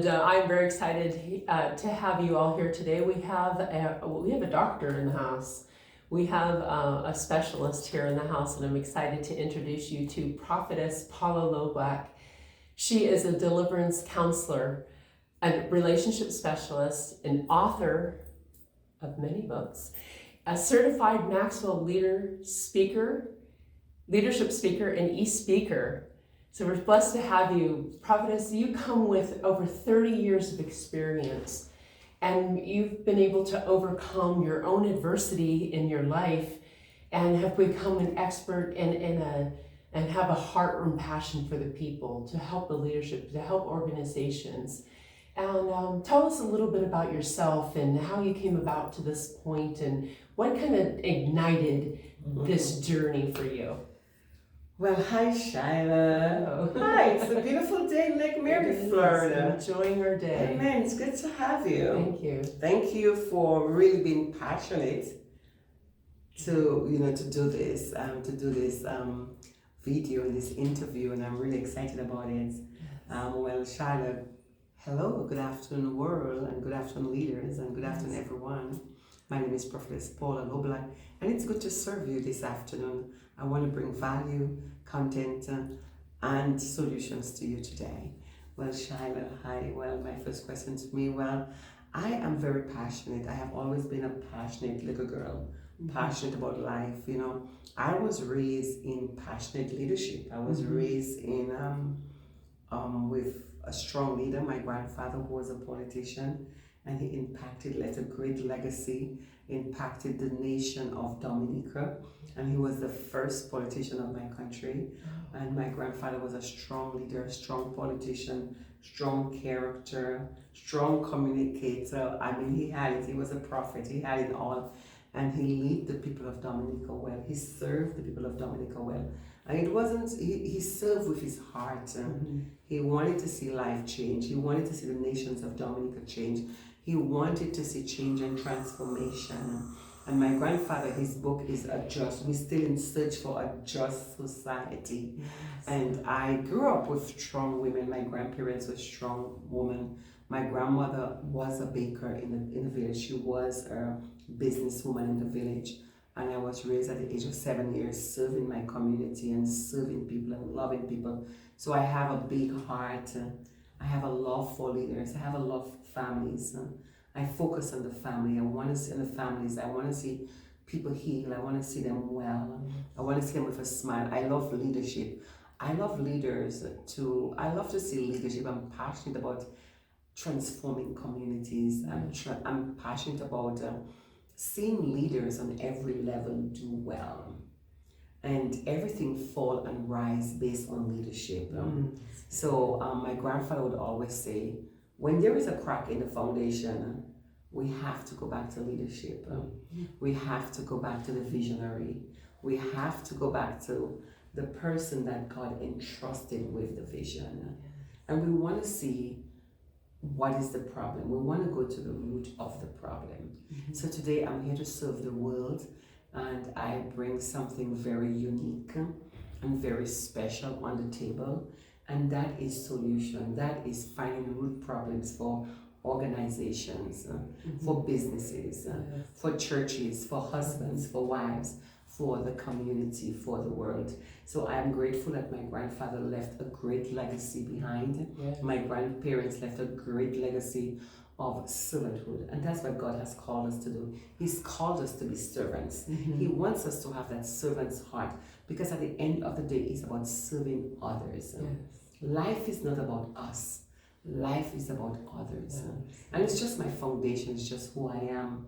I'm very excited to have you all here today. We have a doctor in the house. We have a specialist here in the house, and I'm excited to introduce you to Prophetess Paula Loblack. She is a deliverance counselor, a relationship specialist, an author of many books, a certified Maxwell leadership speaker, and e-speaker. So we're blessed to have you. Prophetess, you come with over 30 years of experience, and you've been able to overcome your own adversity in your life and have become an expert and have a heart and passion for the people, to help the leadership, to help organizations. And tell us a little bit about yourself and how you came about to this point and what kind of ignited this journey for you. Well, hi, Shyla. Hello. Hi, it's a beautiful day in Lake Mary, Florida. Enjoying our day. Amen. It's good to have you. Thank you. Thank you for really being passionate to do this video and this interview, and I'm really excited about it. Well, Shyla, hello, good afternoon, world, and good afternoon, leaders, and good afternoon, everyone. My name is Prophetess Paula Loblack, and it's good to serve you this afternoon. I want to bring value, content, and solutions to you today. Well, Shyla, hi. Well, my first question to me, well, I am very passionate. I have always been a passionate little girl, passionate about life. You know, I was raised in passionate leadership. I was raised in with a strong leader, my grandfather, who was a politician, and he left a great legacy, impacted the nation of Dominica, and he was the first politician of my country. And my grandfather was a strong leader, a strong politician, strong character, strong communicator. I mean, he had it. He was a prophet. He had it all. And he led the people of Dominica well. He served the people of Dominica well. And it wasn't, he served with his heart. He wanted to see life change. He wanted to see the nations of Dominica change. He wanted to see change and transformation. And my grandfather, his book is A Just. We're still in search for a just society. Yes. And I grew up with strong women. My grandparents were strong women. My grandmother was a baker in the village. She was a businesswoman in the village. And I was raised at the age of 7 years, serving my community and serving people and loving people. So I have a big heart. I have a love for leaders. I have a love for families. I focus on the family. I want to see in the families. I want to see people heal. I want to see them well. I want to see them with a smile. I love leadership. I love leaders too. I love to see leadership. I'm passionate about transforming communities. I'm passionate about seeing leaders on every level do well. And everything fall and rise based on leadership. So my grandfather would always say, when there is a crack in the foundation, we have to go back to leadership. We have to go back to the visionary. We have to go back to the person that God entrusted with the vision. And we want to see what is the problem. We want to go to the root of the problem. So today I'm here to serve the world, and I bring something very unique and very special on the table, and that is solution. That is finding root problems for organizations, for businesses, for churches, for husbands, for wives, for the community, for the world. So I am grateful that my grandfather left a great legacy behind. My grandparents left a great legacy of servanthood, and that's what God has called us to do. He's called us to be servants. He wants us to have that servant's heart, because at the end of the day, it's about serving others. Life is not about us. Life is about others. And it's just my foundation. It's just who I am.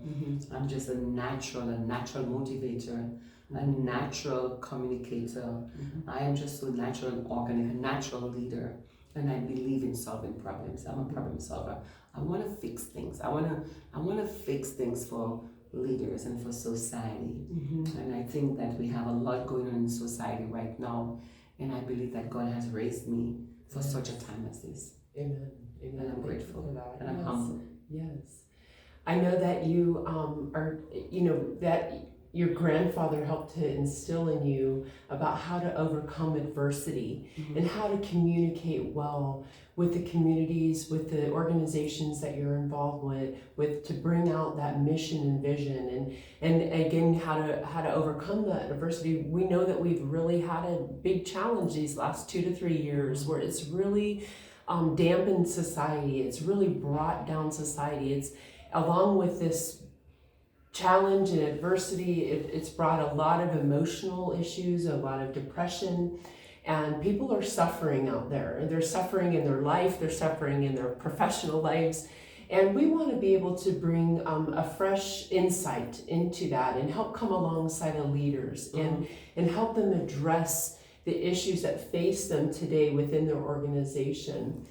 I'm just a natural motivator, a natural communicator. I am just so natural and organic, a natural leader. And I believe in solving problems. I'm a problem solver. I want to fix things. I want to fix things for leaders and for society. And I think that we have a lot going on in society right now. And I believe that God has raised me for such a time as this. Amen. Amen. And I'm grateful for that. and I'm humble. Yes. I know that you are, that your grandfather helped to instill in you about how to overcome adversity and how to communicate well with the communities, with the organizations that you're involved with to bring out that mission and vision, and again how to overcome that adversity. We know that we've really had a big challenge these last 2 to 3 years where it's really dampened society. It's really brought down society. It's along with this challenge and adversity, it's brought a lot of emotional issues, a lot of depression, and people are suffering out there. They're suffering in their life, they're suffering in their professional lives, and we want to be able to bring a fresh insight into that and help come alongside the leaders and help them address the issues that face them today within their organization.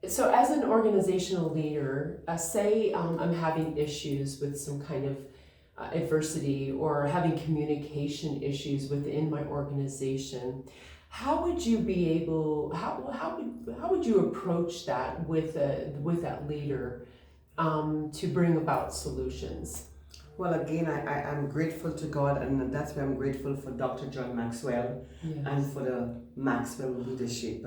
So as an organizational leader, say I'm having issues with some kind of adversity or having communication issues within my organization, how would you be able, how would you approach that with that leader to bring about solutions? Well, again, I'm grateful to God, and that's why I'm grateful for Dr. John Maxwell and for the Maxwell leadership.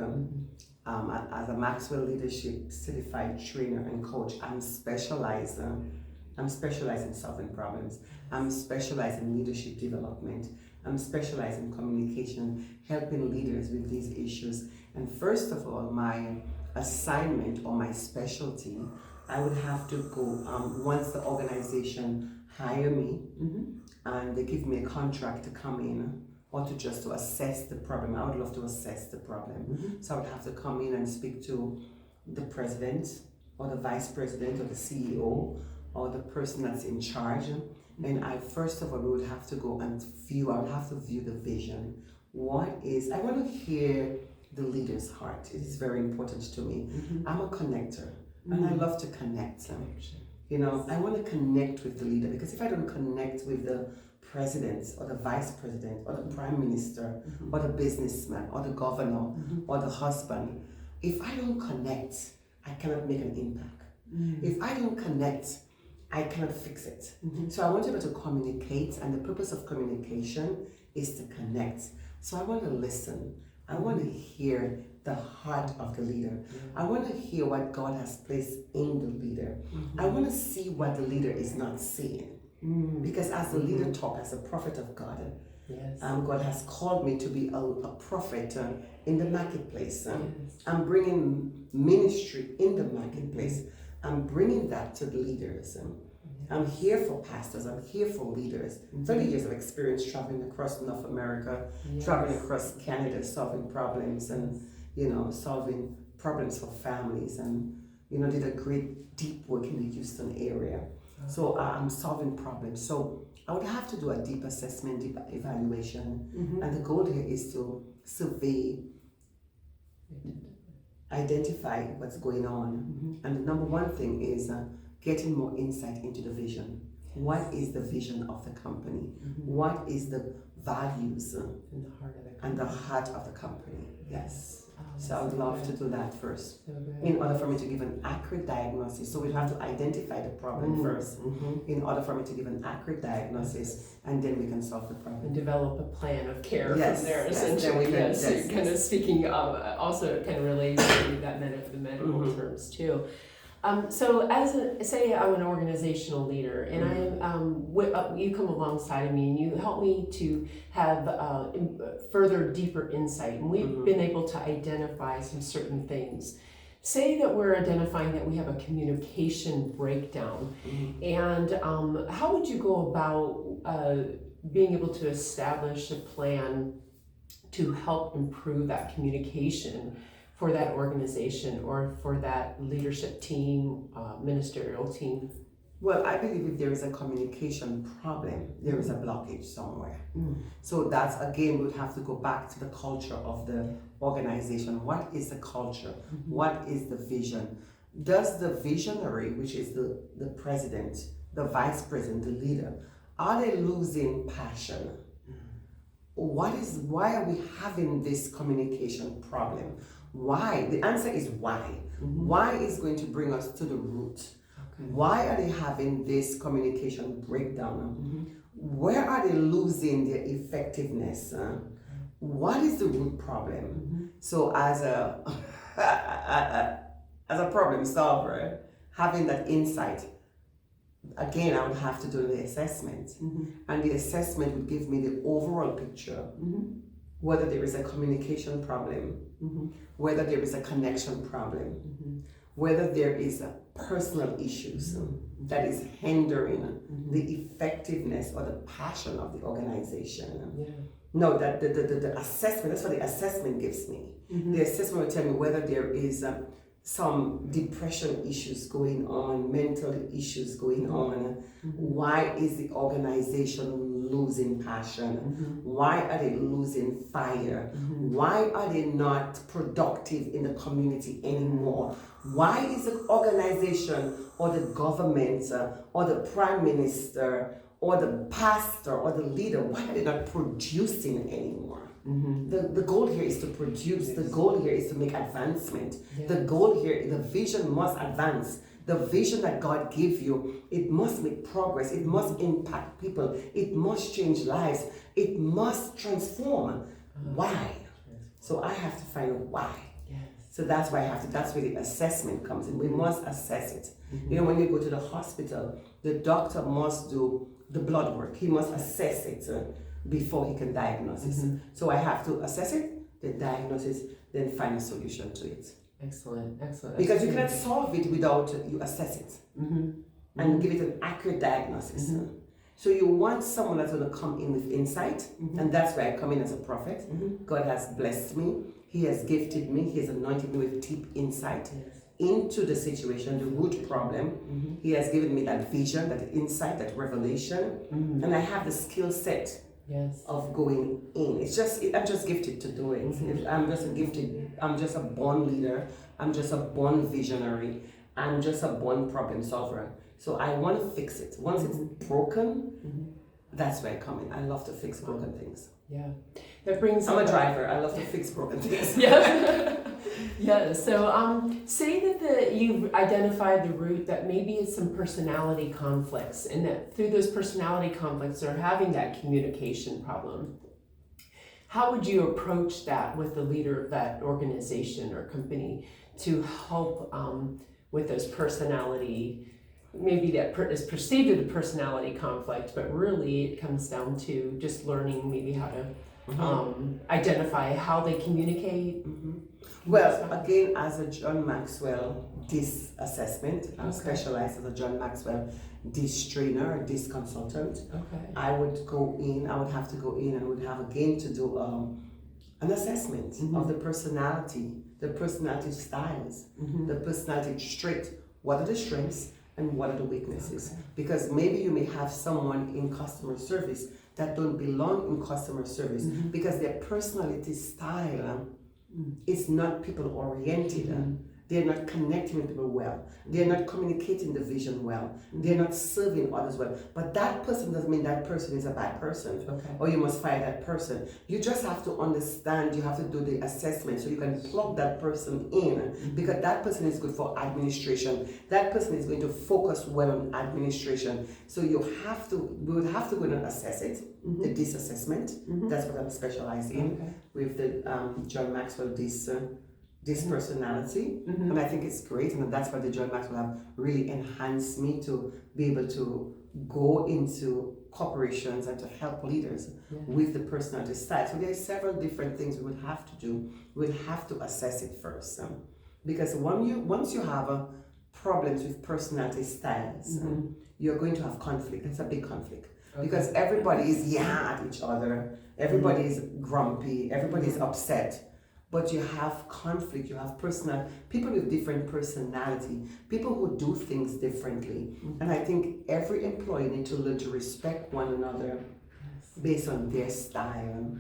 As a Maxwell leadership certified trainer and coach, I'm specialized in solving problems. I'm specialized in leadership development. I'm specialized in communication, helping leaders with these issues. And first of all, my assignment or my specialty, I would have to go once the organization hire me and they give me a contract to come in or to assess the problem. I would love to assess the problem. So I would have to come in and speak to the president or the vice president or the CEO or the person that's in charge. And I first of all would have to go and I would have to view the vision. I want to hear the leader's heart. It is very important to me. I'm a connector and I love to connect. You know, I want to connect with the leader, because if I don't connect with the president or the vice president or the prime minister or the businessman or the governor or the husband, if I don't connect, I cannot make an impact. If I don't connect, I cannot fix it. So I want to be able to communicate, and the purpose of communication is to connect. So I want to listen. I want to hear the heart of the leader. I want to hear what God has placed in the leader. I want to see what the leader is not seeing. Because as a leader talk, as a prophet of God, God has called me to be a prophet in the marketplace. I'm bringing ministry in the marketplace. I'm bringing that to the leaders. I'm here for pastors. I'm here for leaders. 30 years of experience traveling across North America, traveling across Canada, solving problems and, solving problems for families, and, did a great deep work in the Houston area. So I'm solving problems. So I would have to do a deep assessment, deep evaluation. And the goal here is to survey, identify what's going on. And the number one thing is getting more insight into the vision. What is the vision of the company? What is the values and the heart of the company? Yes. So I would love to do that first in order for me to give an accurate diagnosis. So we'd have to identify the problem first in order for me to give an accurate diagnosis, and then we can solve the problem. And develop a plan of care from there, essentially. So you're kind of speaking, also kind of related to that the medical terms too. So say I'm an organizational leader, and you come alongside of me and you help me to have further deeper insight, and we've been able to identify some certain things. Say that we're identifying that we have a communication breakdown, and how would you go about being able to establish a plan to help improve that communication for that organization or for that leadership team, ministerial team? Well, I believe if there is a communication problem, there is a blockage somewhere. So that's, again, we would have to go back to the culture of the organization. What is the culture? What is the vision? Does the visionary, which is the president, the vice president, the leader, are they losing passion? Why are we having this communication problem? Why? The answer is why. Why is going to bring us to the root. Why are they having this communication breakdown? Where are they losing their effectiveness? What is the root problem? So as a as a problem solver, having that insight, again, I would have to do the assessment. And the assessment would give me the overall picture, whether there is a communication problem, whether there is a connection problem, whether there is a personal issues that is hindering the effectiveness or the passion of the organization. No, that the assessment, that's what the assessment gives me. The assessment will tell me whether there is some depression issues going on, mental issues going on. Why is the organization losing passion? Why are they losing fire? Why are they not productive in the community anymore? Why is the organization or the government or the prime minister or the pastor or the leader, why are they not producing anymore? The goal here is to produce. The goal here is to make advancement. The goal here, the vision must advance. The vision that God gave you, it must make progress. It must impact people. It must change lives. It must transform. Why? So I have to find out why. So that's why that's where the assessment comes in. We must assess it. You know, when you go to the hospital, the doctor must do the blood work. He must assess it before he can diagnose it. So I have to assess it, then diagnose it, then find a solution to it. Excellent. Because you cannot solve it without you assess it and give it an accurate diagnosis. So you want someone that's going to come in with insight, and that's where I come in as a prophet. God has blessed me. He has gifted me. He has anointed me with deep insight into the situation, the root problem. He has given me that vision, that insight, that revelation, and I have the skill set of going in. I'm just gifted to do it. I'm just a born leader. I'm just a born visionary. I'm just a born problem solver. So I want to fix it. Once it's broken, that's where I come in. I love to fix broken things. That brings. I'm a driver. I love to fix broken things. So say that you've identified the root, that maybe it's some personality conflicts, and that through those personality conflicts they're having that communication problem. How would you approach that with the leader of that organization or company to help with those personality? Maybe that is perceived as a personality conflict, but really it comes down to just learning maybe how to identify how they communicate. Well, again, as a John Maxwell DIS assessment, I'm specialized as a John Maxwell DIS trainer or DIS consultant. I would have to go in and would have again to do an assessment of the personality styles, the personality trait. What are the strengths and what are the weaknesses? Because maybe you may have someone in customer service that don't belong in customer service because their personality style is not people oriented. They're not connecting with people well. They're not communicating the vision well. They're not serving others well. But that person doesn't mean that person is a bad person. Or you must fire that person. You just have to understand, you have to do the assessment so you can plug that person in, because that person is good for administration. That person is going to focus well on administration. So we would have to go and assess it, the DIS assessment. That's what I'm specialized in with the John Maxwell DIS personality, and I think it's great, and that's why the John Maxwell have really enhanced me to be able to go into corporations and to help leaders with the personality style. So there are several different things we would have to do. We would have to assess it first, because once you have problems with personality styles, you're going to have conflict. It's a big conflict because everybody is at each other. Everybody is grumpy. Everybody is upset. But you have conflict, you have people with different personality, people who do things differently. And I think every employee needs to learn to respect one another based on their style,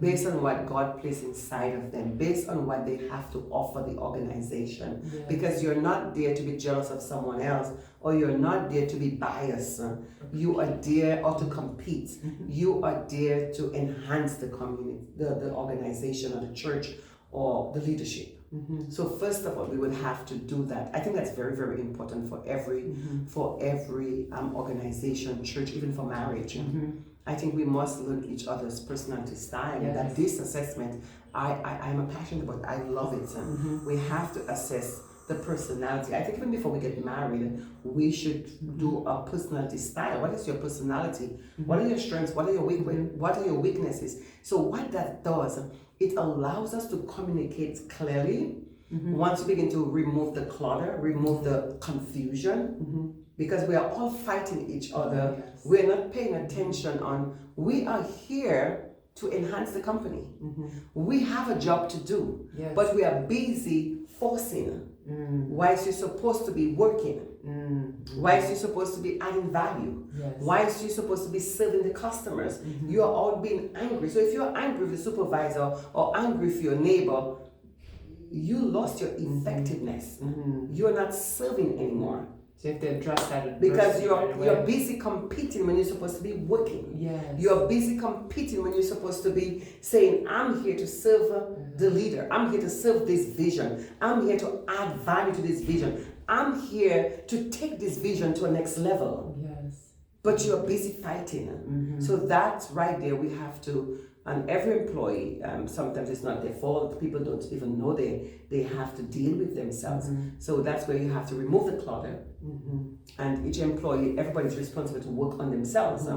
based on what God placed inside of them, based on what they have to offer the organization. Because you're not there to be jealous of someone else, or you're not there to be biased. You are there or to compete. You are there to enhance the community, the organization or the church or the leadership. So first of all, we will have to do that. I think that's very, very important for every organization, church, even for marriage. I think we must learn each other's personality style. Yes. That this assessment, I'm a passionate about. I love it. We have to assess the personality. I think even before we get married, we should do a personality style. What is your personality? What are your strengths? What are your what are your weaknesses? So what that does, it allows us to communicate clearly. Once we begin to remove the clutter, remove the confusion, because we are all fighting each other. Yes. We're not paying attention on, we are here to enhance the company. We have a job to do, Yes. but we are busy forcing. Why is you supposed to be working? Why is you supposed to be adding value? Yes. Why is you supposed to be serving the customers? You are all being angry. So if you're angry with the supervisor or angry with your neighbor, you lost your effectiveness. You're not serving anymore. So you have to address that Because adversity right away. you're busy competing when you're supposed to be working. Yes. You're busy competing when you're supposed to be saying, I'm here to serve the leader. I'm here to serve this vision. I'm here to add value to this vision. I'm here to take this vision to a next level. Yes. But you're busy fighting. So that's right there. We have to, and every employee, sometimes it's not their fault. People don't even know they have to deal with themselves. So that's where you have to remove the clutter. And each employee, everybody's responsible to work on themselves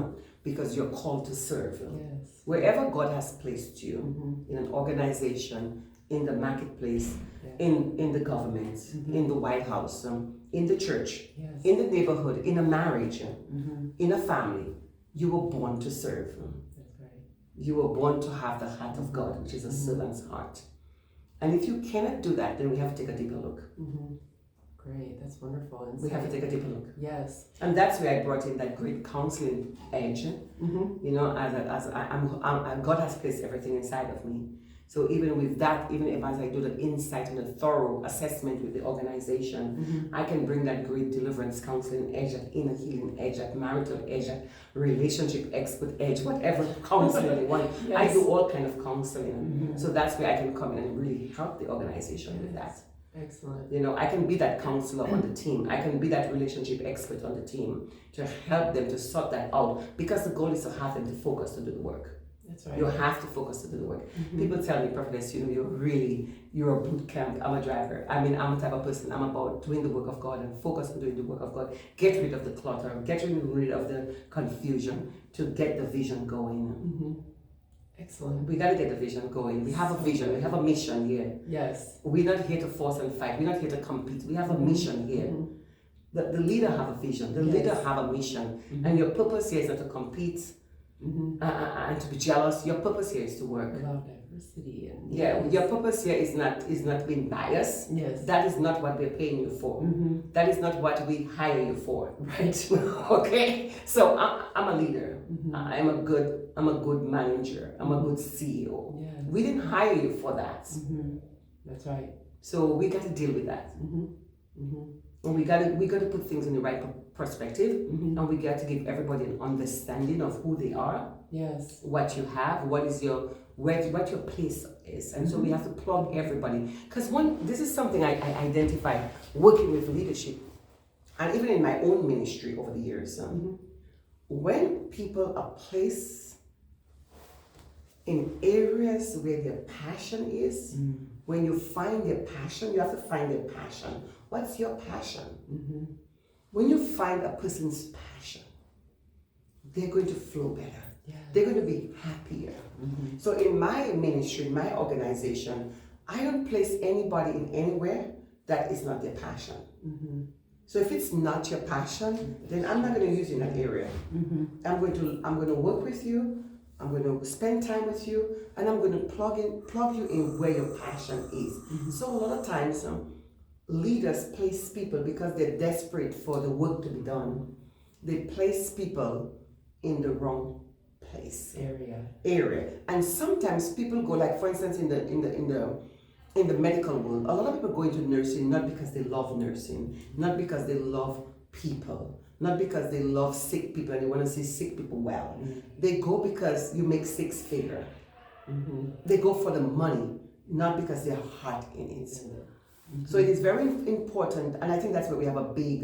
because you're called to serve. Yes. Wherever God has placed you, in an organization, in the marketplace, in the government, in the White House, in the church, Yes. in the neighborhood, in a marriage, in a family, you were born to serve. That's right. You were born to have the heart of God, which is a servant's heart. And if you cannot do that, then we have to take a deeper look. Great, that's wonderful. We have to take a deeper look. Yes. And that's where I brought in that great counseling edge. You know, God has placed everything inside of me. So even with that, even if as I do the insight and the thorough assessment with the organization, I can bring that great deliverance counseling edge, that inner healing edge, that marital edge, that relationship expert edge, whatever counseling you want. Yes. I do all kind of counseling. So that's where I can come in and really help the organization with that. Excellent. You know, I can be that counselor on the team. I can be that relationship expert on the team to help them to sort that out, because the goal is to have them to focus to do the work. That's right. You have to focus to do the work. People tell me, Prophetess, you know, you're a boot camp. I'm a driver. I mean, I'm the type of person, I'm about doing the work of God and focus on doing the work of God. Get rid of the clutter, get rid of the confusion to get the vision going. Excellent. We got to get the vision going. We have a vision, we have a mission here. Yes. We're not here to force and fight. We're not here to compete. We have a mission here. The leader have a vision. The leader have a mission. And your purpose here is not to compete and to be jealous. Your purpose here is to work. Allow diversity and Your purpose here is not being biased. Yes. That is not what we're paying you for. That is not what we hire you for. Right. Okay. So I'm a leader. I'm a good manager. I'm a good CEO. Yes. We didn't hire you for that. That's right. So we got to deal with that. And we got to put things in the right perspective, and we got to give everybody an understanding of who they are, Yes. what you have, what your place is, and so we have to plug everybody. Because this is something I identified working with leadership, and even in my own ministry over the years. When people are placed in areas where their passion is, when you find their passion, you have to find their passion. What's your passion? When you find a person's passion, they're going to flow better. Yeah. They're going to be happier. So in my ministry, in my organization, I don't place anybody in anywhere that is not their passion. So if it's not your passion, then I'm not going to use you in that area. I'm going to work with you. I'm going to spend time with you, and I'm going to plug you in where your passion is. So a lot of times, leaders place people because they're desperate for the work to be done. They place people in the wrong place area, and sometimes people go, like for instance in the medical world, a lot of people go into nursing not because they love nursing, not because they love people, not because they love sick people and they want to see sick people well. They go because you make six figure. They go for the money. not because they're hot in it. So it is very important, and I think that's where we have a big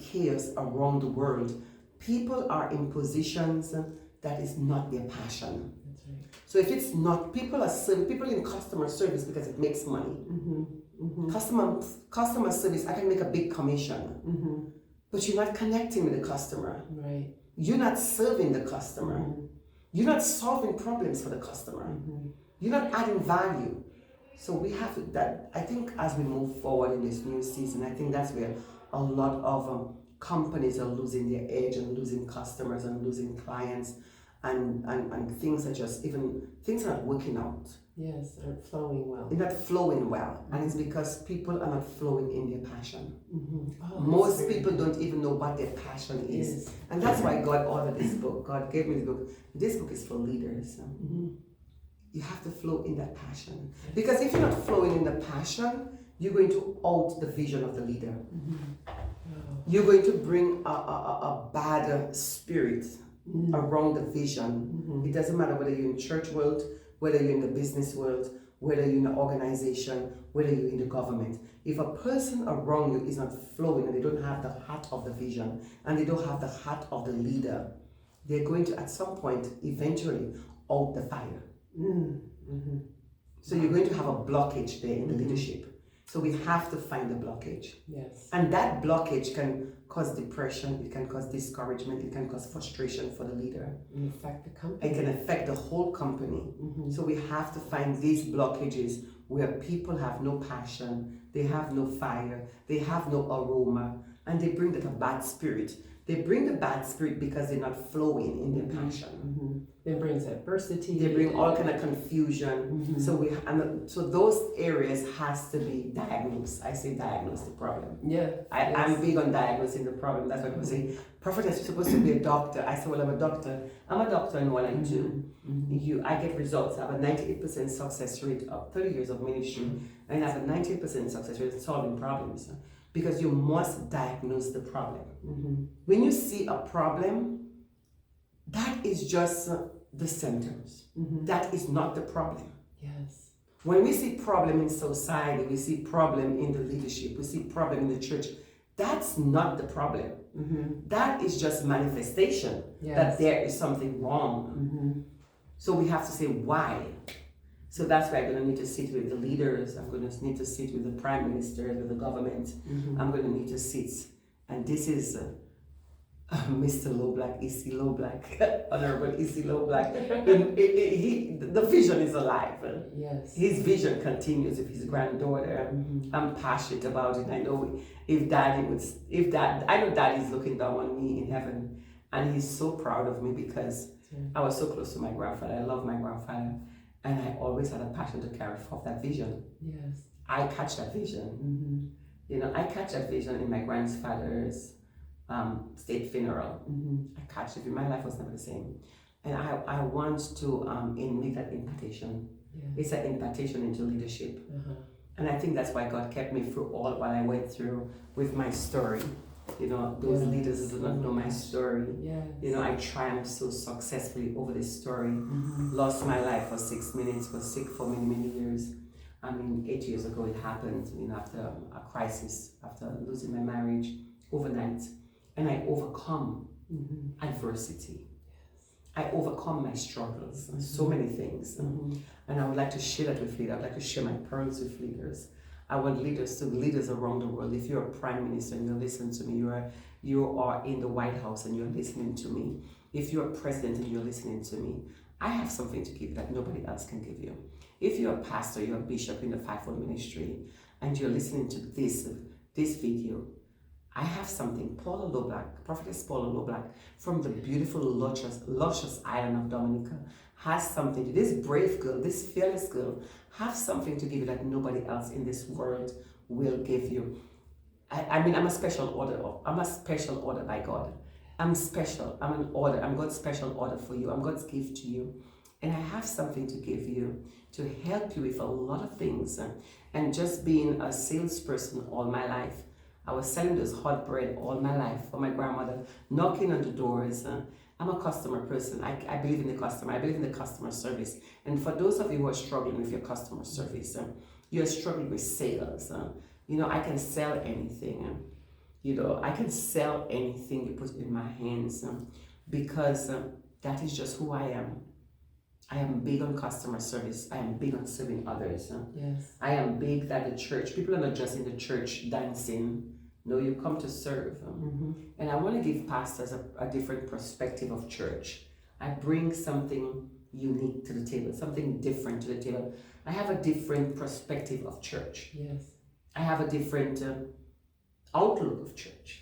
chaos around the world. People are in positions that is not their passion. That's right. So if it's not, people in customer service because it makes money. Customer service, I can make a big commission, but you're not connecting with the customer. Right. You're not serving the customer. You're not solving problems for the customer. You're not adding value. So we have to, that, I think as we move forward in this new season, I think that's where a lot of companies are losing their edge and losing customers and losing clients and things are just things are not working out. Yes, aren't flowing well. They're not flowing well. And it's because people are not flowing in their passion. Oh, Most people don't even know what their passion is. Yes. And that's why God ordered this book. God gave me this book. This book is for leaders. You have to flow in that passion. Because if you're not flowing in the passion, you're going to out the vision of the leader. You're going to bring a bad spirit around the vision. It doesn't matter whether you're in church world, whether you're in the business world, whether you're in an organization, whether you're in the government. If a person around you is not flowing and they don't have the heart of the vision and they don't have the heart of the leader, they're going to at some point eventually out the fire. So you're going to have a blockage there in the leadership. So we have to find the blockage. Yes. And that blockage can cause depression, it can cause discouragement, it can cause frustration for the leader. And affect the company. It can affect the whole company. So we have to find these blockages where people have no passion, they have no fire, they have no aroma, and they bring that a bad spirit. They bring the bad spirit because they're not flowing in their passion. It brings adversity. They bring all kind of confusion. So those areas has to be diagnosed. I say diagnose the problem. Yeah. I'm big on diagnosing the problem. That's what I say. Prophetess, you're supposed to be a doctor. I said, well, I'm a doctor. I'm a doctor in what I do. I get results. I have a 98% success rate of 30 years of ministry, and I have a 98% success rate of solving problems. Because you must diagnose the problem. When you see a problem, that is just the symptoms. That is not the problem. Yes. When we see problem in society, we see problem in the leadership, we see problem in the church, that's not the problem. That is just manifestation that there is something wrong. So we have to say why. So that's why I'm going to need to sit with the leaders. I'm going to need to sit with the prime minister, with the government. I'm going to need to sit. And this is Mr. Loblack, E.C. Loblack, Honorable E.C. Loblack. The vision is alive. Yes. His vision continues with his granddaughter. I'm passionate about it. I know I know Daddy's looking down on me in heaven. And he's so proud of me because I was so close to my grandfather. I love my grandfather. And I always had a passion to carry forth that vision. Yes. I catch that vision. I catch that vision in my grandfather's state funeral. I catch it. My life was never the same. And I want to make that impartation. It's an impartation into leadership. And I think that's why God kept me through all what I went through with my story. Those leaders do not know my story. I triumphed so successfully over this story. Lost my life for 6 minutes, was sick for many, many years. 8 years ago it happened, after a crisis, after losing my marriage overnight. And I overcome adversity. I overcome my struggles, so many things. And I would like to share that with leaders. I would like to share my pearls with leaders. I want leaders around the world. If you're a prime minister and you're listening to me, you are in the White House and you're listening to me. If you're a president and you're listening to me, I have something to give that nobody else can give you. If you're a pastor, you're a bishop in the fivefold ministry, and you're listening to this video, I have something. Paula Loblack, Prophetess Paula Loblack, from the beautiful, luscious island of Dominica, has something. This brave girl, this fearless girl, have something to give you that nobody else in this world will give you. I'm a special order. I'm a special order by God. I'm special. I'm an order. I'm God's special order for you. I'm God's gift to you. And I have something to give you to help you with a lot of things. And just being a salesperson all my life, I was selling this hot bread all my life for my grandmother, knocking on the doors. I'm a customer person. I believe in the customer. I believe in the customer service. And for those of you who are struggling with your customer service, you're struggling with sales. I can sell anything. I can sell anything you put in my hands because that is just who I am. I am big on customer service. I am big on serving others. Yes. I am big that the church, people are not just in the church dancing. No, you come to serve. And I want to give pastors a different perspective of church. I bring something unique to the table, something different to the table. I have a different perspective of church. Yes. I have a different outlook of church.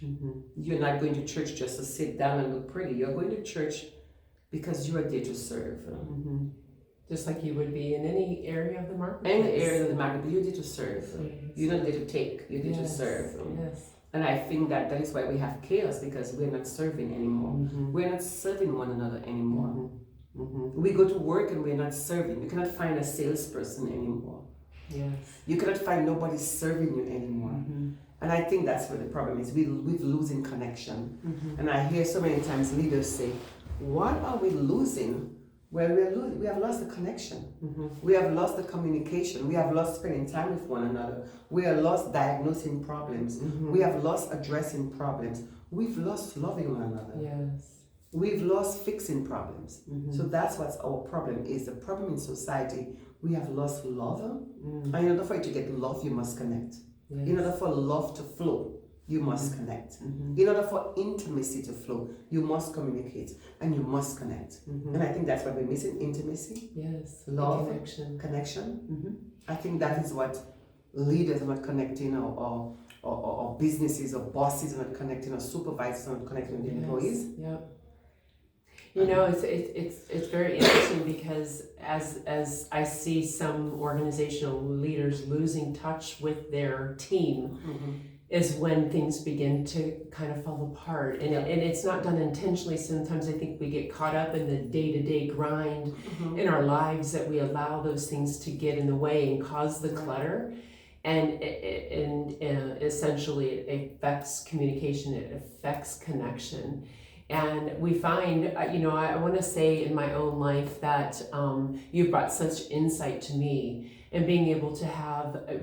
You're not going to church just to sit down and look pretty. You're going to church because you are there to serve. Just like you would be in any area of the market. Any area of the market, but you're there to serve. You're not there to take, you're there to serve. Yes. And I think that is why we have chaos, because we're not serving anymore. We're not serving one another anymore. We go to work and we're not serving. You cannot find a salesperson anymore. Yes. You cannot find nobody serving you anymore. And I think that's where the problem is. We're losing connection. And I hear so many times leaders say, what are we losing? Well, we have lost the connection. We have lost the communication. We have lost spending time with one another. We have lost diagnosing problems. We have lost addressing problems. We've lost loving one another. Yes. We've lost fixing problems. So that's what our problem is. The problem in society, we have lost love. And in order for you to get love, you must connect. Yes. In order for love to flow, you must connect. In order for intimacy to flow, you must communicate and you must connect. And I think that's why we're missing intimacy. Yes. Love, connection. I think that is what leaders are not connecting, or businesses or bosses are not connecting, or supervisors are not connecting with the employees. Yep. It's very interesting because as I see some organizational leaders losing touch with their team is when things begin to kind of fall apart, and it's not done intentionally. Sometimes I think we get caught up in the day-to-day grind in our lives that we allow those things to get in the way and cause the clutter, and essentially it affects communication, it affects connection. And we find, I want to say in my own life that you've brought such insight to me, and being able to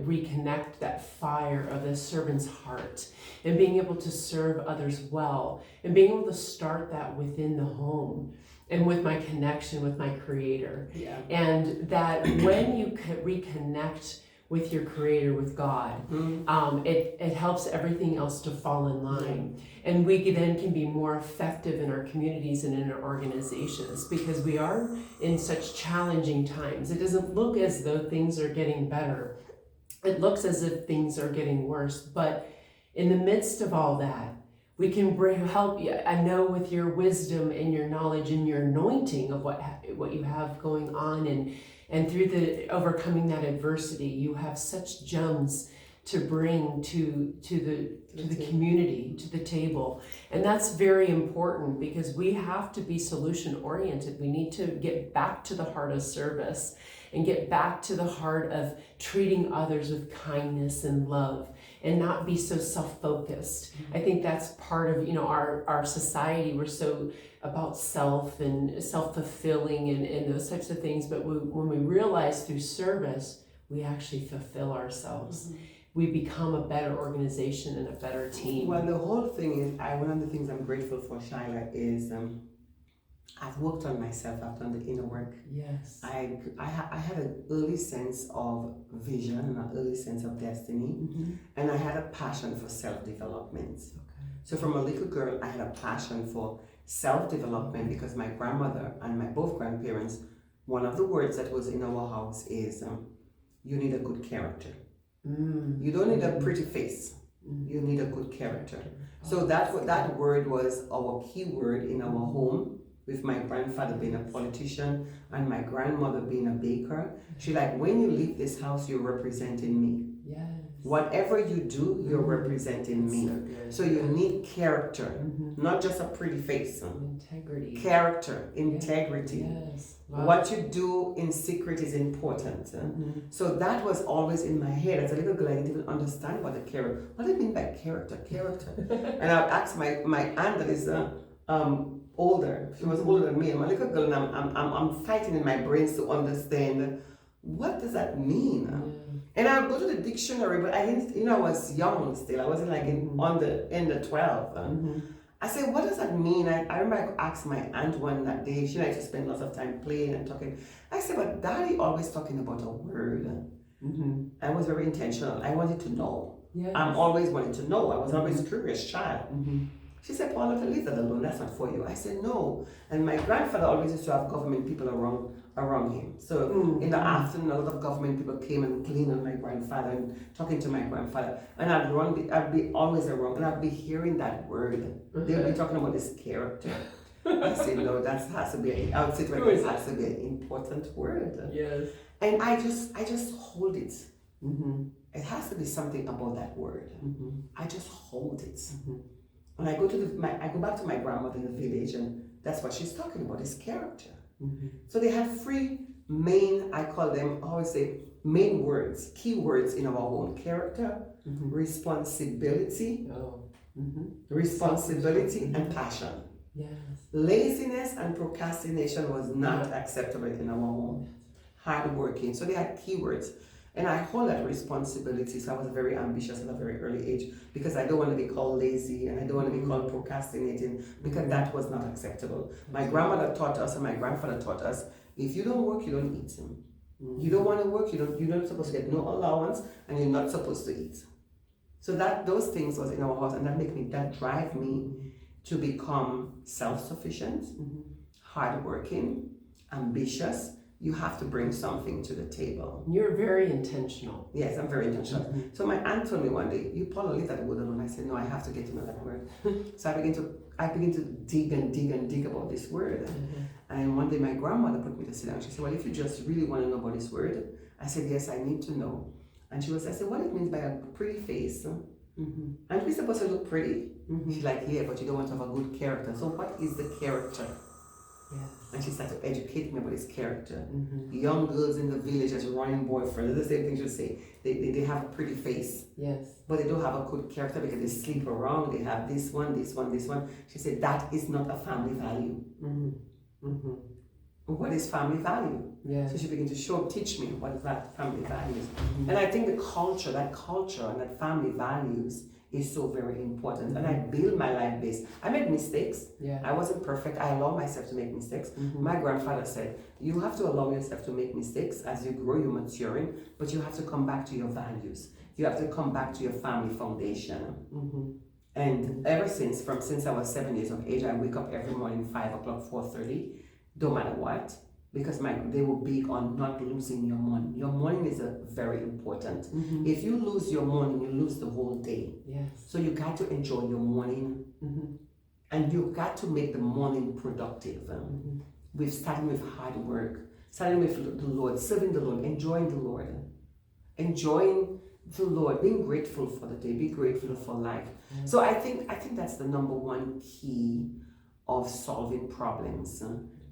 reconnect that fire of the servant's heart, and being able to serve others well, and being able to start that within the home and with my connection with my Creator. Yeah. And that when you reconnect with your Creator, with God, it helps everything else to fall in line. And we then can be more effective in our communities and in our organizations, because we are in such challenging times. It doesn't look as though things are getting better. It looks as if things are getting worse. But in the midst of all that, we can help you. I know with your wisdom and your knowledge and your anointing of what you have going on, and through the overcoming that adversity, you have such gems to bring to the community, to the table. And that's very important, because we have to be solution oriented. We need to get back to the heart of service and get back to the heart of treating others with kindness and love, and not be so self-focused. I think that's part of our society. We're so about self and self-fulfilling and those types of things, but when we realize through service we actually fulfill ourselves, we become a better organization and a better team. Well, the whole thing is, one of the things I'm grateful for, Shyla, is I've worked on myself. I've done the inner work. Yes. I had an early sense of vision and an early sense of destiny, and I had a passion for self-development. Okay. So from a little girl, I had a passion for self-development, because my grandmother and my both grandparents, one of the words that was in our house is, you need a good character. You don't need a pretty face. You need a good character. So that word was our key word in our home, with my grandfather being a politician and my grandmother being a baker. She when you leave this house, you're representing me. Yes. Whatever you do, you're representing me. So you need character, not just a pretty face. Integrity. Character, integrity. Yes. Wow. What you do in secret is important. So that was always in my head. As a little girl, I didn't even understand what the character. What do you mean by character? Character. And I would ask my aunt, that is older. She was older than me. I'm a little girl, and I'm fighting in my brains to understand what does that mean. And I would go to the dictionary, but I didn't. I was young still. I wasn't like in the 12. I said, what does that mean? I remember I asked my aunt one that day. She liked to spend lots of time playing and talking. I said, but Daddy always talking about a word. I was very intentional. I wanted to know. Yes. I'm always wanting to know. I was always a curious child. She said, Paula, leave that alone. That's not for you. I said, no. And my grandfather always used to have government people around him. So in the afternoon, a lot of government people came and cleaned on my grandfather and talking to my grandfather. And I'd be always around, and I'd be hearing that word. They'd be talking about this character. I said, no, that has to be. I would say to my grandfather, it has to be an important word. Yes. And I just hold it. It has to be something about that word. I just hold it. When I go I go back to my grandmother in the village, and that's what she's talking about, is character. So they had three main, I call them, I always say, main words, key words in our home: character, responsibility, responsibility, and passion. Yes. Laziness and procrastination was not acceptable in our home. Hard working. So they had keywords. And I hold that responsibility. So I was very ambitious at a very early age, because I don't want to be called lazy, and I don't want to be called procrastinating, because that was not acceptable. My grandmother taught us, and my grandfather taught us, if you don't work, you don't eat. You don't want to work, you're not supposed to get no allowance, and you're not supposed to eat. So those things was in our house, and that drive me to become self-sufficient, hardworking, ambitious. You have to bring something to the table. You're very intentional. Yes, I'm very intentional. So my aunt told me one day, you Paula, leave that word alone. I said, no, I have to get to know that word. So I begin to dig about this word. And one day my grandmother put me to sit down. She said, well, if you just really want to know about this word, I said, yes, I need to know. And I said, what it means by a pretty face? Aren't we supposed to look pretty? She's like, yeah, but you don't want to have a good character. So what is the character? Yes. And she started to educate me about his character. Young girls in the village as running boyfriend, the same thing she'll say. They have a pretty face. Yes. But they don't have a good character because they sleep around, they have this one. She said that is not a family value. What is family value? Yes. So she began to teach me what is that family values. And I think that culture and that family values is so very important. And I build my life based. I made mistakes. Yeah. I wasn't perfect. I allow myself to make mistakes. My grandfather said, you have to allow yourself to make mistakes. As you grow, you're maturing, but you have to come back to your values. You have to come back to your family foundation. And ever since I was 7 years of age, I wake up every morning, 5 o'clock, 4:30, don't matter what, because they will be on not losing your morning. Your morning is very important. If you lose your morning, you lose the whole day. Yes. So you got to enjoy your morning, and you got to make the morning productive. We've started with hard work, starting with the Lord, serving the Lord, enjoying the Lord, being grateful for the day, be grateful for life. So I think that's the number one key of solving problems.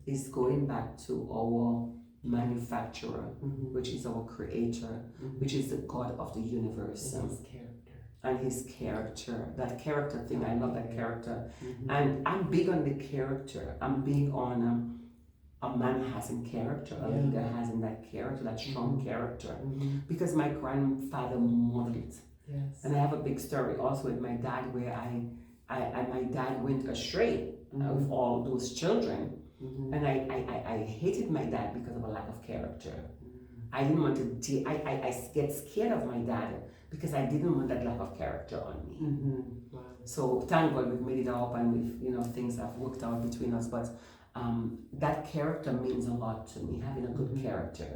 Is going back to our manufacturer, which is our creator, which is the God of the universe. And his character. And his character. That character thing, I love that character. And I'm big on the character. I'm big on a man having character, a leader having that character, that strong character. Because my grandfather modeled it. Yes. And I have a big story also with my dad where my dad went astray with all those children. And I hated my dad because of a lack of character. I didn't want to I get scared of my dad because I didn't want that lack of character on me. Wow. So thank God we've made it up, and we've things have worked out between us. But that character means a lot to me, having a good character.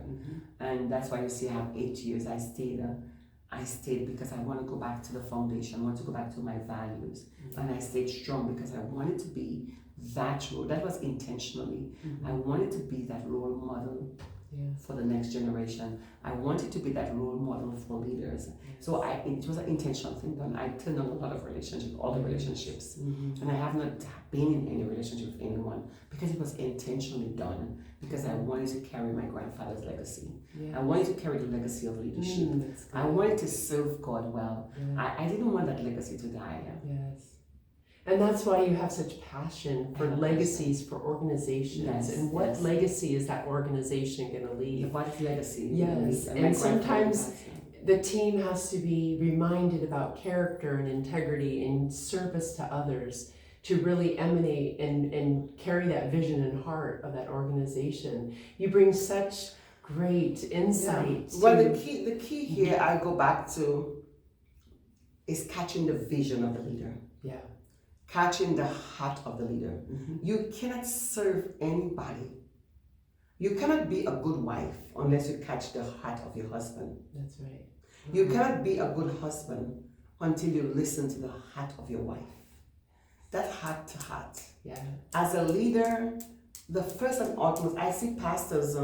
And that's why you see I have 8 years. I stayed because I want to go back to the foundation. I want to go back to my values. And I stayed strong because I wanted to be that role. That was intentionally. I wanted to be that role model for the next generation. I wanted to be that role model for leaders. So it was an intentional thing done. I turned on a lot of relationships, all the relationships. And I have not been in any relationship with anyone because it was intentionally done, because I wanted to carry my grandfather's legacy. I wanted to carry the legacy of leadership. I wanted to serve God well. I didn't want that legacy to die. Yes. And that's why you have such passion for legacies for organizations. Yes, and what yes. legacy is that organization going to leave? What is legacy? Yes, and sometimes the team has to be reminded about character and integrity and service to others to really emanate and carry that vision and heart of that organization. You bring such great insight. Well, the key here I go back to is catching the vision of the leader. Yeah. Catching the heart of the leader. You cannot serve anybody. You cannot be a good wife unless you catch the heart of your husband. That's right. You cannot be a good husband until you listen to the heart of your wife. That heart to heart. Yeah. As a leader, the first and utmost, I see pastors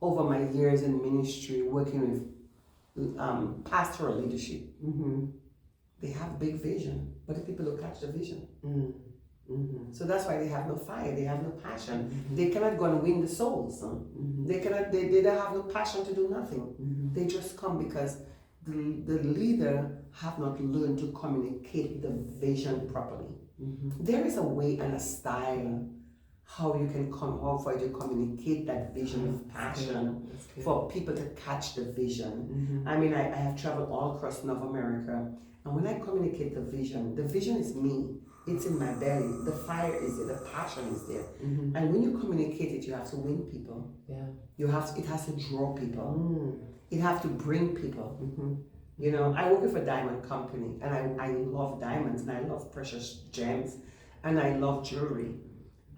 over my years in ministry working with pastoral leadership. They have big vision, but the people don't catch the vision. So that's why they have no fire, they have no passion. They cannot go and win the souls. They cannot. They don't have no passion to do nothing. They just come because the leader have not learned to communicate the vision properly. There is a way and a style how you can how for you to communicate that vision with passion for people to catch the vision. I mean, I have traveled all across North America, and when I communicate the vision is me. It's in my belly. The fire is there. The passion is there. And when you communicate it, you have to win people. Yeah. It has to draw people. It has to bring people. You know, I work with a diamond company, and I love diamonds, and I love precious gems, and I love jewelry.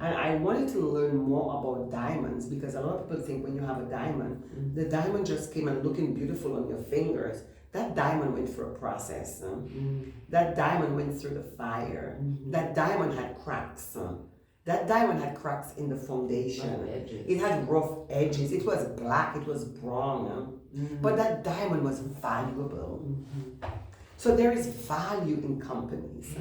And I wanted to learn more about diamonds because a lot of people think when you have a diamond, the diamond just came and looking beautiful on your fingers. That diamond went through a process. That diamond went through the fire. That diamond had cracks. That diamond had cracks in the foundation. It had rough edges. It was black. It was brown. But that diamond was valuable. So there is value in companies.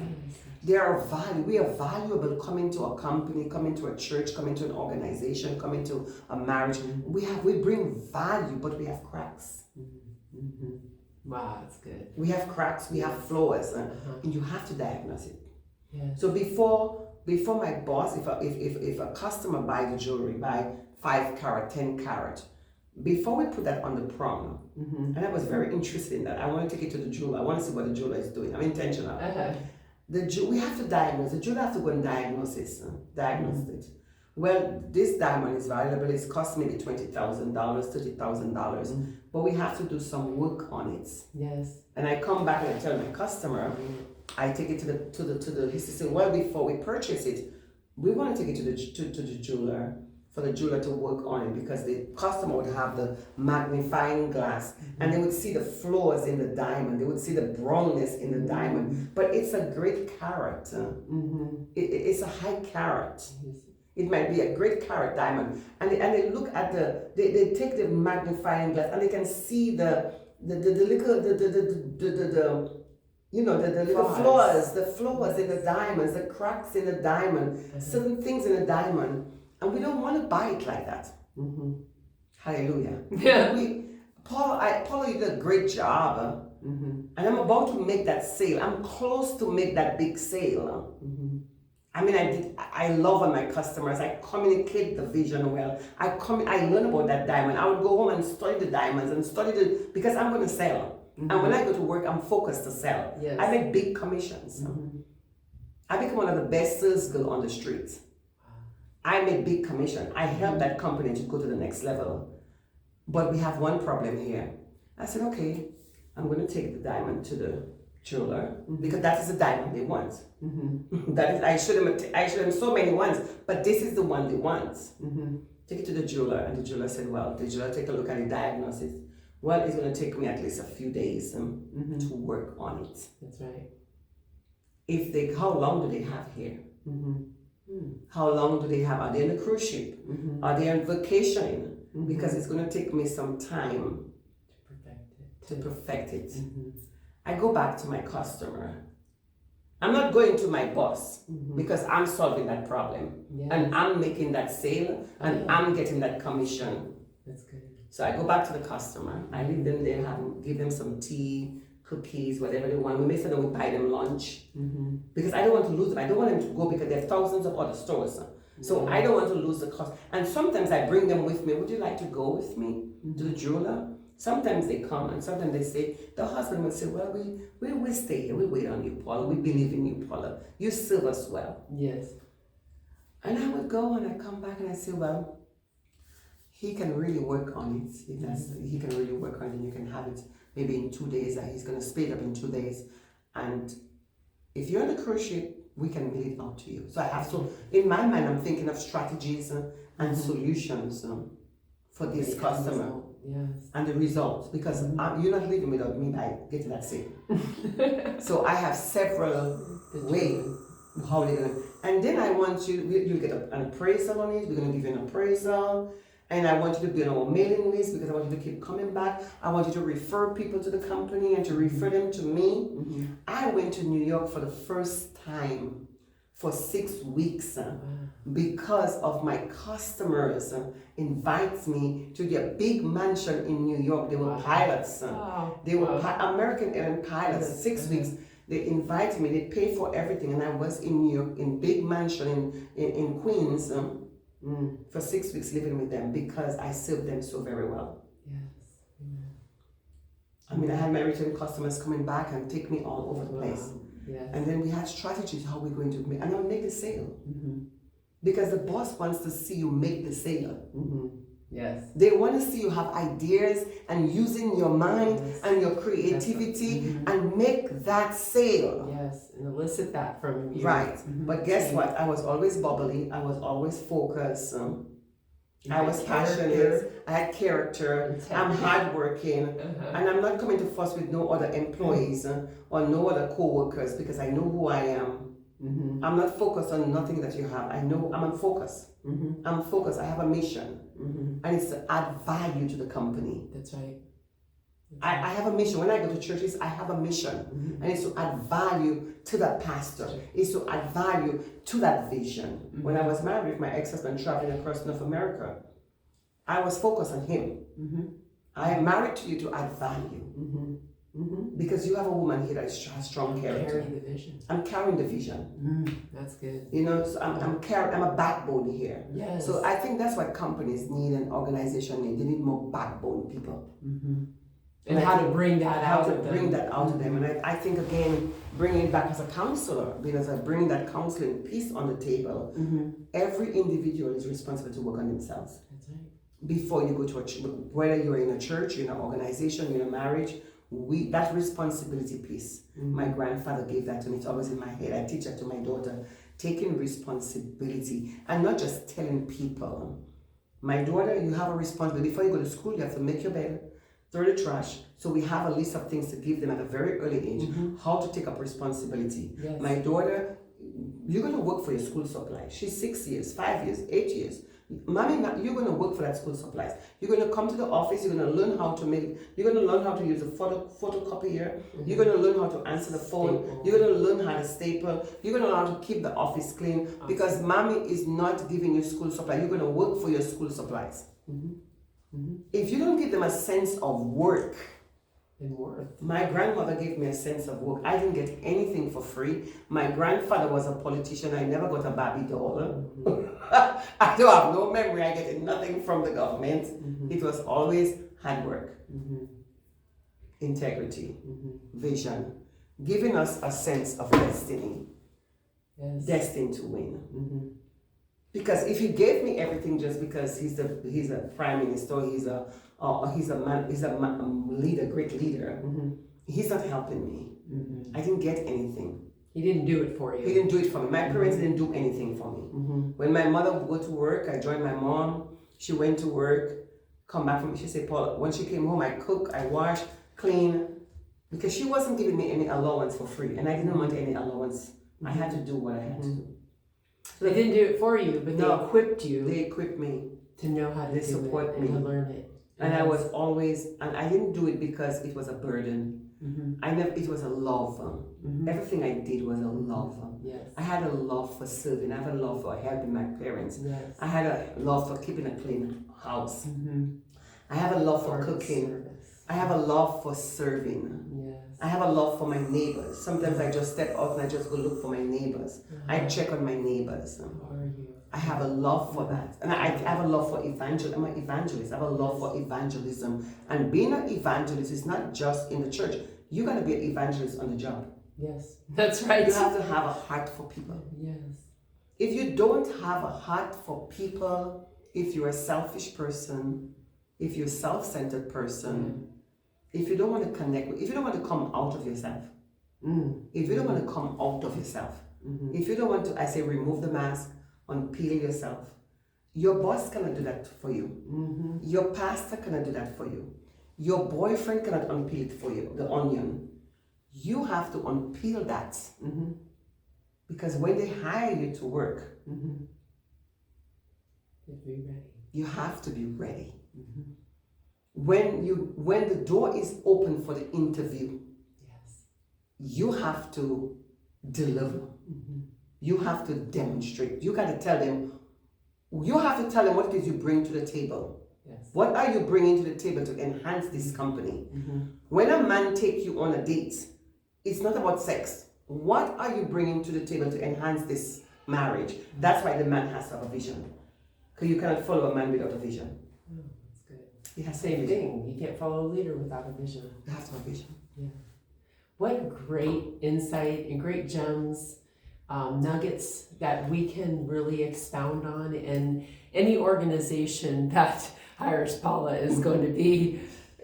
There are value. We are valuable coming to a company, coming to a church, coming to an organization, coming to a marriage. We bring value, but we have cracks. Wow, that's good. We have cracks, we have flaws, and you have to diagnose it. Yes. So before my boss, if a customer buy the jewelry, buy 5 carat, 10 carat, before we put that on the prom, and I was very interested in that. I want to take it to the jeweler. I want to see what the jeweler is doing. I'm intentional. We have to diagnose. The jeweler has to go and diagnose it. Well, this diamond is valuable. It's cost maybe $20,000, $30,000, but we have to do some work on it. Yes. And I come back and I tell my customer, I take it to the. He says, well, before we purchase it, we want to take it to the jeweler for the jeweler to work on it because the customer would have the magnifying glass and they would see the flaws in the diamond. They would see the brownness in the diamond. But it's a great carat. It's a high carat. It might be a great carat diamond, and they look at they take the magnifying glass and they can see the little flaws in the diamonds, the cracks in the diamond, certain things in the diamond, and we don't want to buy it like that. Hallelujah. Yeah. Paula, you did a great job, and I'm about to make that sale. I'm close to make that big sale. I mean, I love on my customers. I communicate the vision well. I learn about that diamond. I would go home and study the diamonds and because I'm going to sell. And when I go to work, I'm focused to sell. Yes. I make big commissions. I become one of the best sales girls on the street. I make big commission. I help that company to go to the next level. But we have one problem here. I said, okay, I'm going to take the diamond to the jeweler because that is the diamond they want. That is, I showed them so many ones, but this is the one they want. Take it to the jeweler, and the jeweler said, well, the jeweler take a look at the diagnosis. Well, it's going to take me at least a few days to work on it. That's right. How long do they have here? How long do they have? Are they on a cruise ship? Are they on vacation? Because it's going to take me some time to perfect it. I go back to my customer. I'm not going to my boss because I'm solving that problem and I'm making that sale and I'm getting that commission. That's good. So I go back to the customer. I leave them there, give them some tea, cookies, whatever they want. We make sure that we buy them lunch because I don't want to lose them. I don't want them to go because there are thousands of other stores. So I don't want to lose the cost. And sometimes I bring them with me. Would you like to go with me to the jeweler? Sometimes they come and sometimes they say, the husband will say, well, we stay here. We wait on you, Paula. We believe in you, Paula. You serve us well. Yes. And I would go and I come back and I say, well, he can really work on it. He can really work on it and you can have it maybe in 2 days. He's going to speed up in 2 days. And if you're on the cruise ship, we can mail it out to you. So I have to, in my mind, I'm thinking of strategies and solutions for this customer. Yes. And the results, because you're not leaving without me by getting that sale. So I have several ways how they're gonna, and then I want you get an appraisal on it. We're gonna give you an appraisal, and I want you to be on our mailing list because I want you to keep coming back. I want you to refer people to the company and to refer them to me. I went to New York for the first time for 6 weeks because of my customers invites me to their big mansion in New York. They were pilots. They were American Airlines pilots. 6 weeks. They invited me. They paid for everything, and I was in New York in big mansion in Queens for 6 weeks living with them because I served them so very well. Yes. I mean, I had my return customers coming back and take me all over the place. Yes. And then we had strategies how we're going to make, and I'll make the sale. Because the boss wants to see you make the sale. Yes. They want to see you have ideas and using your mind and your creativity and make that sale. Yes, and elicit that from you. Right. But guess what? I was always bubbly. I was always focused. I was passionate. I had character. I'm hardworking. And I'm not coming to fuss with no other employees or no other co-workers because I know who I am. I'm not focused on nothing that you have. I know I'm on focus. I'm focused. I have a mission. And it's to add value to the company. That's right. I have a mission. When I go to churches, I have a mission. And it's to add value to that pastor. It's to add value to that vision. When I was married with my ex-husband traveling across North America, I was focused on him. I am married to you to add value. Because you have a woman here that has strong character. Carry the vision. I'm carrying the vision. That's good. You know, so I'm a backbone here. Yes. So I think that's what companies need and organizations need. They need more backbone people. And how to bring that out of them. Bring that out of them. And I think, again, bringing it back as a counselor, because I bring that counseling piece on the table. Every individual is responsible to work on themselves. That's right. Before you go to a church, whether you're in a church, you're in an organization, you're in a marriage, that responsibility piece, my grandfather gave that to me. It's always in my head. I teach that to my daughter. Taking responsibility and not just telling people. My daughter, you have a responsibility. Before you go to school, you have to make your bed, throw the trash. So we have a list of things to give them at a very early age, how to take up responsibility. Yes. My daughter, you're going to work for your school supply. She's 6 years, 5 years, 8 years. Mommy, you're going to work for that school supplies. You're going to come to the office. You're going to learn how to you're going to learn how to use a photocopier. You're going to learn how to answer the phone. You're going to learn how to staple. You're going to learn how to keep the office clean because mommy is not giving you school supply. You're going to work for your school supplies. If you don't give them a sense of work, And worth. my grandmother gave me a sense of work. I didn't get anything for free. My grandfather was a politician. I never got a Barbie doll. I don't have no memory. I get nothing from the government. It was always hard work, integrity, vision, giving us a sense of destiny, destined to win. Because if he gave me everything just because he's a prime minister, he's a leader, great leader, he's not helping me. I didn't get anything. He didn't do it for you. He didn't do it for me. My parents didn't do anything for me. When my mother would go to work, I joined my mom. She went to work, come back from, she said, Paula, when she came home, I cook, I wash, clean, because she wasn't giving me any allowance for free, and I didn't want any allowance. I had to do what I had to do. So they didn't do it for you, but they equipped you. They equipped me to know how to do it and to learn it. And I was always, and I didn't do it because it was a burden. It was a love. Everything I did was a love. Yes. I had a love for serving. I had a love for helping my parents. Yes. I had a love for keeping a clean house. I have a love for cooking. Service. I have a love for serving. Yes. I have a love for my neighbors. Sometimes I just step out and I just go look for my neighbors. I check on my neighbors. How are you? I have a love for that. And I have a love for evangelism. I'm an evangelist. I have a love for evangelism. And being an evangelist is not just in the church. You got to be an evangelist on the job. Yes, that's right. You have to have a heart for people. Yes. If you don't have a heart for people, if you're a selfish person, if you're a self-centered person, if you don't want to connect with, if you don't want to come out of yourself, if you don't want to come out of yourself, if you don't want to, I say, remove the mask, unpeel yourself, your boss cannot do that for you. Your pastor cannot do that for you. Your boyfriend cannot unpeel it for you, the onion. You have to unpeel that. Because when they hire you to work, you have to be ready. When the door is open for the interview, you have to deliver. You have to demonstrate. You got to tell them. You have to tell them what it is you bring to the table. What are you bringing to the table to enhance this company? When a man takes you on a date, it's not about sex. What are you bringing to the table to enhance this marriage? That's why the man has to have a vision. Because you cannot follow a man without a vision. That's good. He has Same thing. You can't follow a leader without a vision. You have to have a vision. Yeah. What great insight and great gems, nuggets that we can really expound on. And any organization that hires Paula is going to be,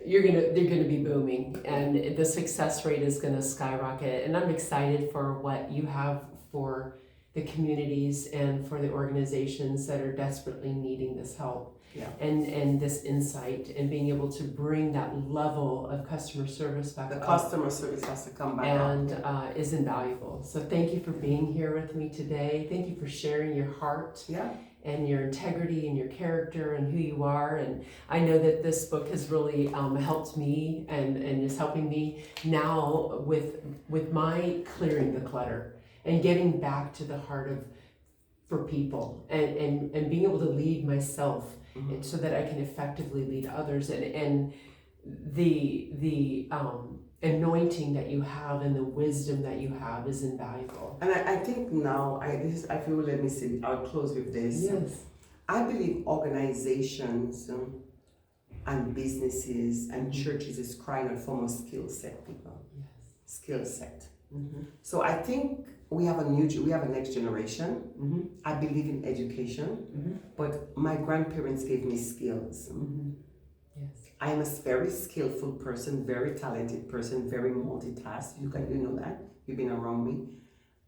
they're going to be booming, and the success rate is going to skyrocket. And I'm excited for what you have for the communities and for the organizations that are desperately needing this help. And this insight, and being able to bring that level of customer service back up. The customer service has to come back and is invaluable. So thank you for being here with me today. Thank you for sharing your heart and your integrity and your character and who you are. And I know that this book has really helped me and is helping me now with my clearing the clutter and getting back to the heart of for people and being able to lead myself so that I can effectively lead others, and the anointing that you have and the wisdom that you have is invaluable. And I think now, if you will let me say, I'll close with this. Yes. I believe organizations and businesses and churches is crying out for more skill set people. Skill set. So I think we have a next generation. I believe in education, but my grandparents gave me skills. I am a very skillful person, very talented person, very multitask. You know that. You've been around me.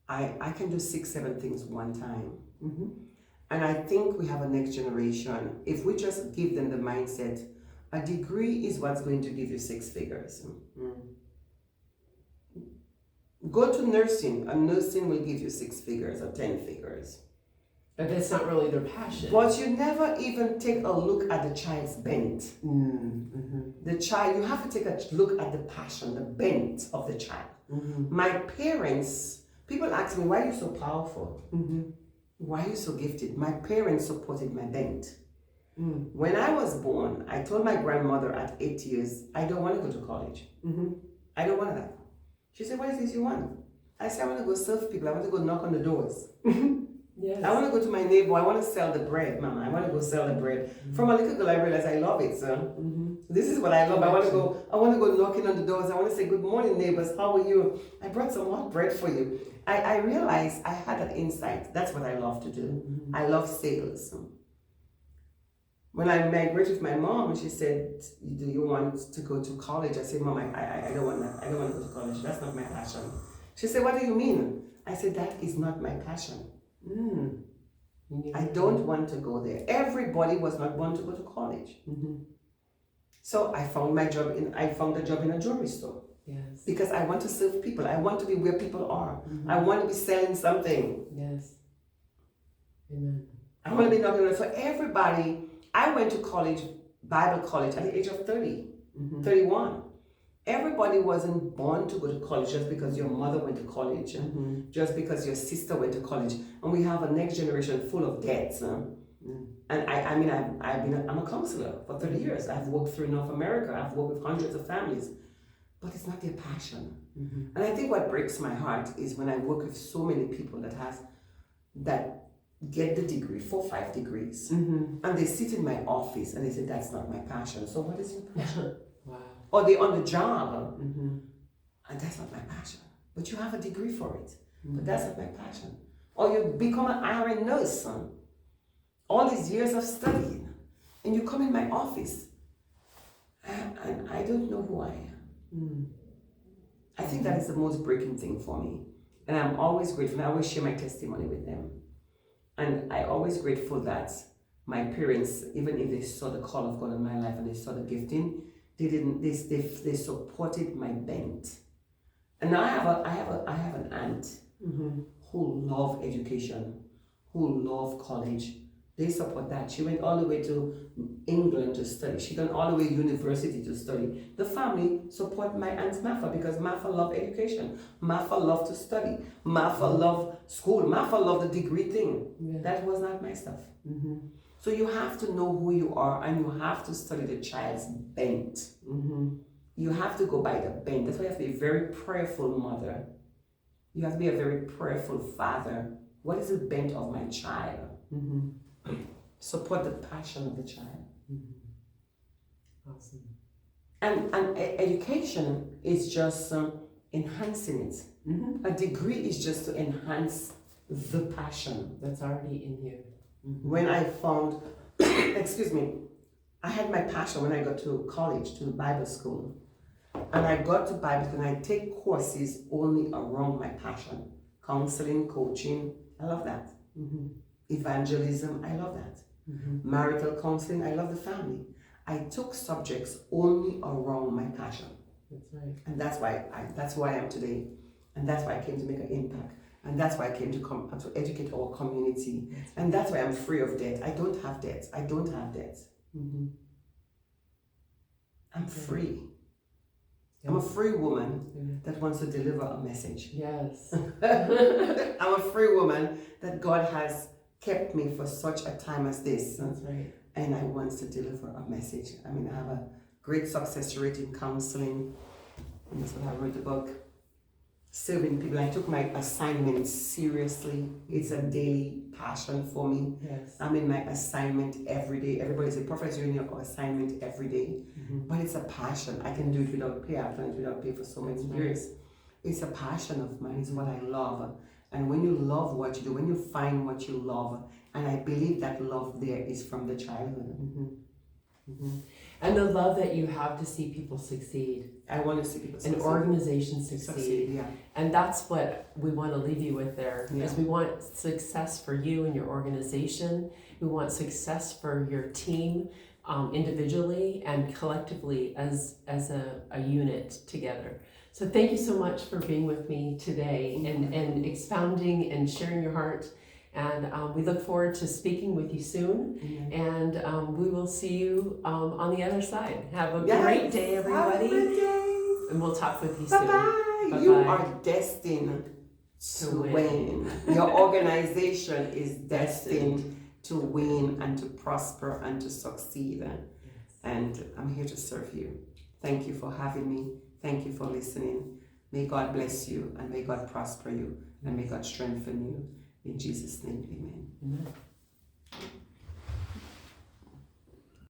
I can do 6-7 things one time. And I think we have a next generation. If we just give them the mindset, a degree is what's going to give you 6 figures. Go to nursing. A nursing will give you 6 figures or 10 figures. But that's not really their passion. But you never even take a look at the child's bent. The child, you have to take a look at the passion, the bent of the child. My parents, people ask me, why are you so powerful? Why are you so gifted? My parents supported my bent. When I was born, I told my grandmother at 8 years, I don't want to go to college. I don't want that. She said, what is this you want? I said, I want to go serve people. I want to go knock on the doors. I want to go to my neighbor. I want to sell the bread, Mama. I want to go sell the bread. From a little girl, I realized I love it, sir. This is what I love. I want to go knocking on the doors. I want to say, good morning, neighbors. How are you? I brought some hot bread for you. I realized I had that insight. That's what I love to do. I love sales. When I migrated with my mom, she said, do you want to go to college? I said, Mom, I don't want that. I don't want to go to college. That's not my passion. She said, what do you mean? I said, that is not my passion. I don't want to go there. Everybody was not born to go to college. So I found a job in a jewelry store. Because I want to serve people. I want to be where people are. I want to be selling something. Amen. I want to be knocking on. So everybody, I went to college, Bible college, at the age of 30, 31. Everybody wasn't born to go to college just because your mother went to college, just because your sister went to college. And we have a next generation full of debts. And I'm a counselor for 30 years. I've worked through North America. I've worked with hundreds of families. but it's not their passion. Mm-hmm. And I think what breaks my heart is when I work with so many people that get the degree, 4 or 5 degrees, Mm-hmm. and they sit in my office and they say, that's not my passion. So what is your passion? Wow. Or they're on the job, Mm-hmm. and that's not my passion. But you have a degree for it, Mm-hmm. but that's not my passion. Or you become an RN nurse, all these years of studying, and you come in my office, and I don't know who I am. Mm. I think that is the most breaking thing for me. And I'm always grateful. And I always share my testimony with them. And I'm always grateful that my parents, even if they saw the call of God in my life and they saw the gifting, they supported my bent. And now I have an aunt Mm-hmm. who love education, who love college. They support that. She went all the way to England to study. She done all the way university to study. The family support my Aunt Martha because Martha love education. Martha love to study. Martha love school. Martha love the degree thing. Yeah. That was not my stuff. Mm-hmm. So you have to know who you are and you have to study the child's bent. Mm-hmm. You have to go by the bent. That's why you have to be a very prayerful mother. You have to be a very prayerful father. What is the bent of my child? Mm-hmm. Support the passion of the child. Mm-hmm. Awesome. And education is just enhancing it. Mm-hmm. A degree is just to enhance the passion. That's already in you. Mm-hmm. When I found, excuse me, I had my passion when I got to college, to Bible school. And I got to Bible school and I take courses only around my passion. Counseling, coaching, I love that. Mm-hmm. Evangelism, I love that. Mm-hmm. Marital counseling, I love the family. I took subjects only around my passion. That's right. And that's why I am today. And that's why I came to make an impact. And that's why I came to educate our community. And that's why I'm free of debt. I don't have debt. Mm-hmm. I'm free. Yeah. I'm a free woman that wants to deliver a message. Yes. I'm a free woman that God has kept me for such a time as this. That's right. And I want to deliver a message. I mean, I have a great success rate in counseling. And that's what I wrote the book. Serving people. I took my assignment seriously. It's a daily passion for me. Yes. I'm in my assignment every day. Everybody says, Prophetess, you're in your assignment every day. Mm-hmm. But it's a passion. I can do it without pay. I've done it without pay for so many years. It's a passion of mine. It's what I love. And when you love what you do, when you find what you love, and I believe that love there is from the childhood. Mm-hmm. Mm-hmm. And the love that you have to see people succeed. I want to see people succeed. An organization succeed. Yeah. And that's what we want to leave you with there. Yeah. Is we want success for you and your organization. We want success for your team individually and collectively as a unit together. So thank you so much for being with me today and expounding and sharing your heart. And we look forward to speaking with you soon. Mm-hmm. And we will see you on the other side. Have a great day, everybody. Have a great day. And we'll talk with you Bye-bye. soon. You are destined to win. Your organization is destined to win and to prosper and to succeed. Yes. And I'm here to serve you. Thank you for having me. Thank you for listening. May God bless you and may God prosper you and may God strengthen you. In Jesus' name, amen. Amen.